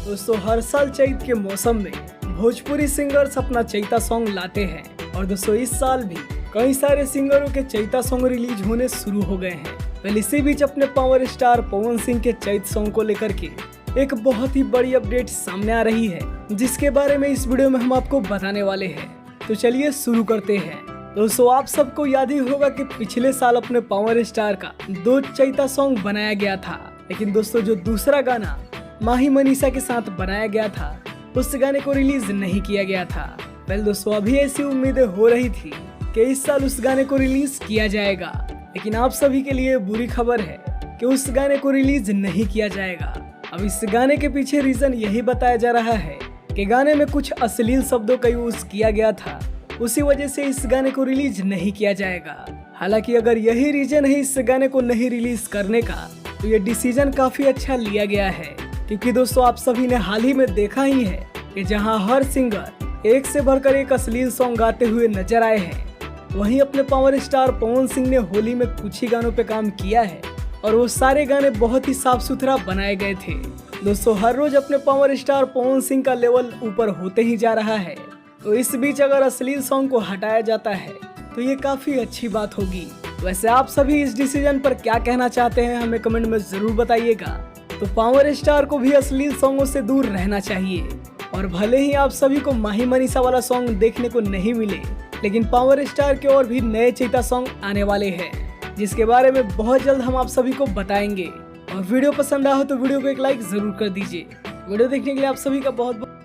दोस्तों हर साल चैत के मौसम में भोजपुरी सिंगर्स अपना चैता सॉन्ग लाते हैं और दोस्तों इस साल भी कई सारे सिंगरों के चैता सॉन्ग रिलीज होने शुरू हो गए हैं। वेल इसी बीच अपने पावर स्टार पवन सिंह के चैत सॉन्ग को लेकर के एक बहुत ही बड़ी अपडेट सामने आ रही है, जिसके बारे में इस वीडियो में हम आपको बताने वाले हैं। तो चलिए शुरू करते हैं। दोस्तों आप सबको याद ही होगा कि पिछले साल अपने पावर स्टार का 2 चैता सॉन्ग बनाया गया था, लेकिन दोस्तों जो दूसरा गाना माही मनीषा के साथ बनाया गया था उस गाने को रिलीज नहीं किया गया था। वेल दोस्तों अभी ऐसी उम्मीदें हो रही थी कि इस साल उस गाने को रिलीज किया जाएगा, लेकिन आप सभी के लिए बुरी खबर है कि उस गाने को रिलीज नहीं किया जाएगा। अब इस गाने के पीछे रीजन यही बताया जा रहा है कि गाने में कुछ अश्लील शब्दों का यूज किया गया था, उसी वजह से इस गाने को रिलीज नहीं किया जाएगा। हालांकि अगर यही रीजन है इस गाने को नहीं रिलीज करने का, तो ये डिसीजन काफी अच्छा लिया गया है, क्योंकि दोस्तों आप सभी ने हाल ही में देखा ही है कि जहां हर सिंगर एक से बढ़कर एक अश्लील सॉन्ग गाते हुए नजर आए हैं, वहीं अपने पावर स्टार पवन सिंह ने होली में कुछ ही गानों पे काम किया है और वो सारे गाने बहुत ही साफ सुथरा बनाए गए थे। दोस्तों हर रोज अपने पावर स्टार पवन सिंह का लेवल ऊपर होते ही जा रहा है, तो इस बीच अगर अश्लील सॉन्ग को हटाया जाता है तो ये काफी अच्छी बात होगी। वैसे आप सभी इस डिसीजन पर क्या कहना चाहते हैं हमें कमेंट में जरूर बताइएगा। तो पावर स्टार को भी अश्लील सॉन्गों से दूर रहना चाहिए, और भले ही आप सभी को माही मनीषा वाला सॉन्ग देखने को नहीं मिले, लेकिन पावर स्टार के और भी नए चैता सॉन्ग आने वाले हैं, जिसके बारे में बहुत जल्द हम आप सभी को बताएंगे। और वीडियो पसंद आया हो तो वीडियो को एक लाइक जरूर कर दीजिए। वीडियो देखने के लिए आप सभी का बहुत बहुत